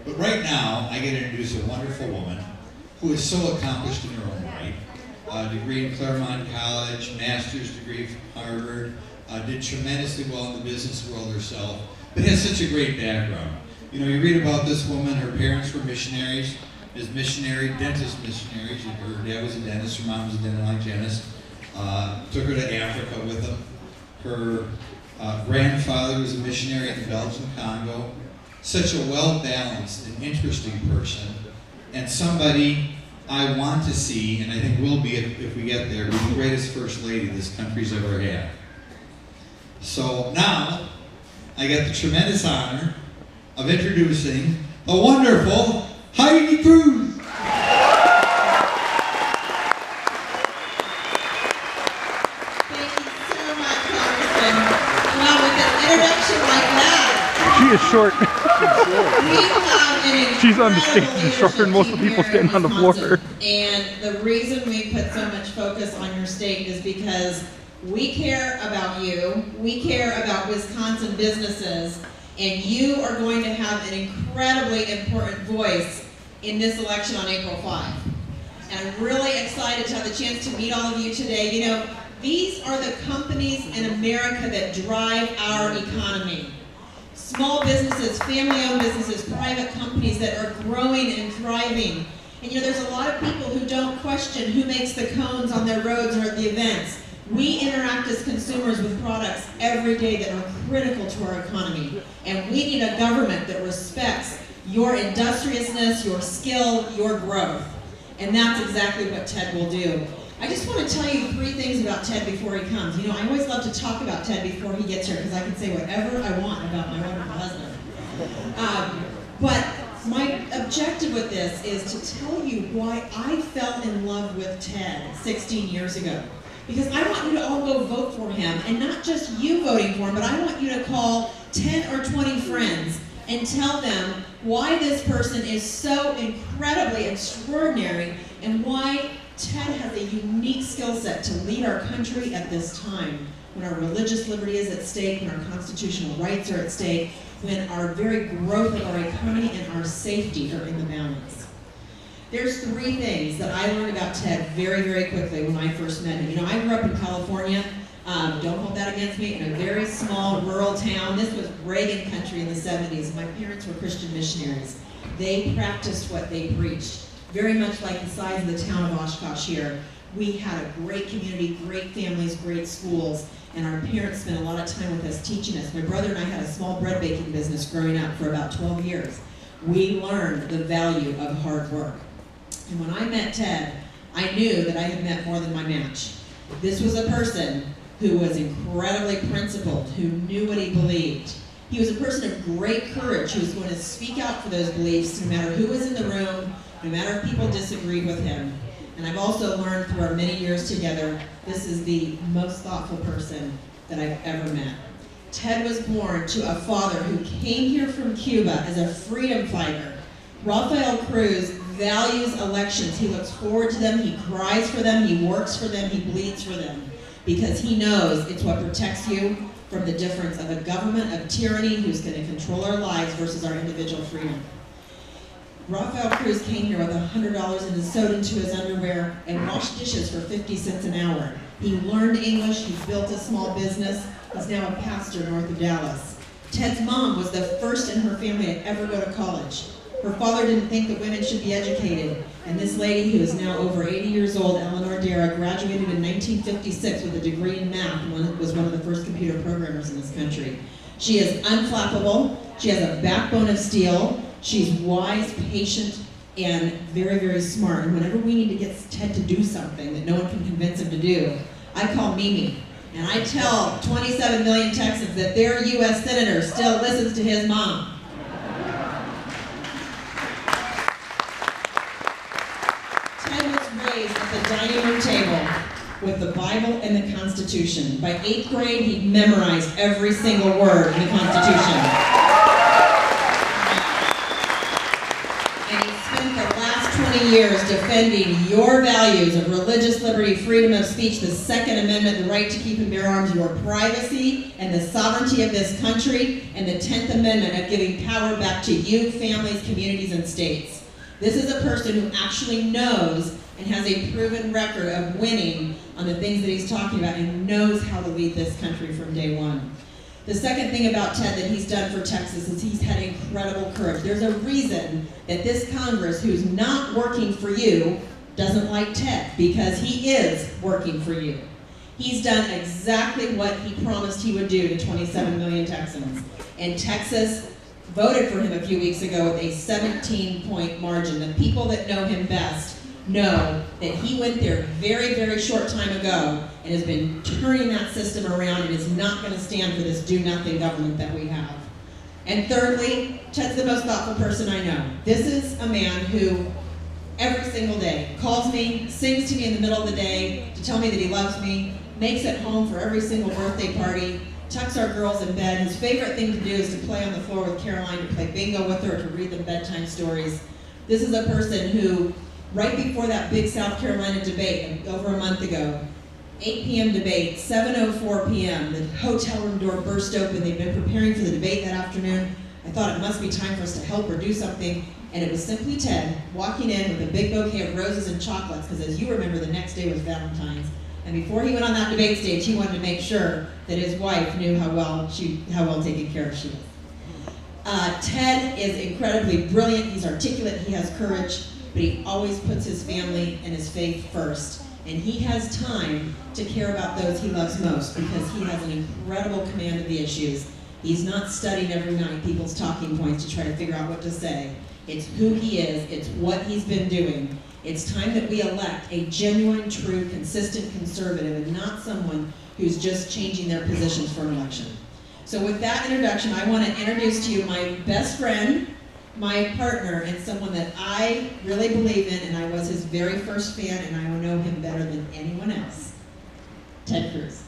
But right now, I get to introduce a wonderful woman who is so accomplished in her own right. Degree in Claremont College, master's degree from Harvard, did tremendously well in the business world herself, but has such a great background. You know, you read about this woman, her parents were missionaries, dentist missionaries. Her dad was a dentist, her mom was a dental hygienist. Took her to Africa with them. Her grandfather was a missionary in the Belgian Congo. Such a well-balanced and interesting person, and somebody I want to see, and I think will be if we get there, be the greatest first lady this country's ever had. So now, I get the tremendous honor of introducing the wonderful Heidi Cruz. She is short. She's on the stage and shorter than most of the people standing on the floor. And the reason we put so much focus on your state is because we care about you, we care about Wisconsin businesses, and you are going to have an incredibly important voice in this election on April 5. And I'm really excited to have the chance to meet all of you today. You know, these are the companies in America that drive our economy. Small businesses, family-owned businesses, private companies that are growing and thriving. And you know, there's a lot of people who don't question who makes the cones on their roads or at the events. We interact as consumers with products every day that are critical to our economy. And we need a government that respects your industriousness, your skill, your growth. And that's exactly what Ted will do. I just want to tell you 3 things about Ted before he comes. You know, I always love to talk about Ted before he gets here because I can say whatever I want about my wonderful husband. But my objective with this is to tell you why I fell in love with Ted 16 years ago. Because I want you to all go vote for him, and not just you voting for him, but I want you to call 10 or 20 friends and tell them why this person is so incredibly extraordinary and why Ted has a unique skill set to lead our country at this time, when our religious liberty is at stake, when our constitutional rights are at stake, when our very growth of our economy and our safety are in the balance. There's 3 things that I learned about Ted very, very quickly when I first met him. You know, I grew up in California, don't hold that against me, in a very small rural town. This was Reagan country in the 70s. My parents were Christian missionaries. They practiced what they preached. Very much like the size of the town of Oshkosh here. We had a great community, great families, great schools, and our parents spent a lot of time with us teaching us. My brother and I had a small bread baking business growing up for about 12 years. We learned the value of hard work. And when I met Ted, I knew that I had met more than my match. This was a person who was incredibly principled, who knew what he believed. He was a person of great courage who was going to speak out for those beliefs no matter who was in the room, no matter if people disagreed with him. And I've also learned through our many years together, this is the most thoughtful person that I've ever met. Ted was born to a father who came here from Cuba as a freedom fighter. Rafael Cruz values elections. He looks forward to them, he cries for them, he works for them, he bleeds for them, because he knows it's what protects you from the difference of a government of tyranny who's going to control our lives versus our individual freedom. Rafael Cruz came here with $100 and sewed into his underwear and washed dishes for 50 cents an hour. He learned English, he built a small business, he's now a pastor north of Dallas. Ted's mom was the first in her family to ever go to college. Her father didn't think that women should be educated, and this lady, who is now over 80 years old, Eleanor Dara, graduated in 1956 with a degree in math and was one of the first computer programmers in this country. She is unflappable, she has a backbone of steel, she's wise, patient, and very, very smart. And whenever we need to get Ted to do something that no one can convince him to do, I call Mimi. And I tell 27 million Texans that their U.S. Senator still listens to his mom. Ted was raised at the dining room table with the Bible and the Constitution. By 8th grade, he memorized every single word in the Constitution. And he spent the last 20 years defending your values of religious liberty, freedom of speech, the Second Amendment, the right to keep and bear arms, your privacy, and the sovereignty of this country, and the 10th Amendment of giving power back to you, families, communities, and states. This is a person who actually knows and has a proven record of winning on the things that he's talking about and knows how to lead this country from day one. The second thing about Ted that he's done for Texas is he's had incredible courage. There's a reason that this Congress, who's not working for you, doesn't like Ted, because he is working for you. He's done exactly what he promised he would do to 27 million Texans. And Texas voted for him a few weeks ago with a 17-point margin. The people that know him best know that he went there very, very short time ago and has been turning that system around and is not going to stand for this do-nothing government that we have. And thirdly, Ted's the most thoughtful person I know. This is a man who every single day calls me, sings to me in the middle of the day to tell me that he loves me, makes it home for every single birthday party, tucks our girls in bed. His favorite thing to do is to play on the floor with Caroline, to play bingo with her, to read them bedtime stories. This is a person who, right before that big South Carolina debate over a month ago, 8 p.m. debate, 7:04 p.m., the hotel room door burst open. They'd been preparing for the debate that afternoon. I thought it must be time for us to help or do something. And it was simply Ted walking in with a big bouquet of roses and chocolates, because as you remember, the next day was Valentine's. And before he went on that debate stage, he wanted to make sure that his wife knew how well taken care of she was. Ted is incredibly brilliant. He's articulate. He has courage. But he always puts his family and his faith first. And he has time to care about those he loves most, because he has an incredible command of the issues. He's not studying every night people's talking points to try to figure out what to say. It's who he is. It's what he's been doing. It's time that we elect a genuine, true, consistent conservative, and not someone who's just changing their positions for an election. So with that introduction, I want to introduce to you my best friend, my partner, and someone that I really believe in, and I was his very first fan, and I know him better than anyone else, Ted Cruz.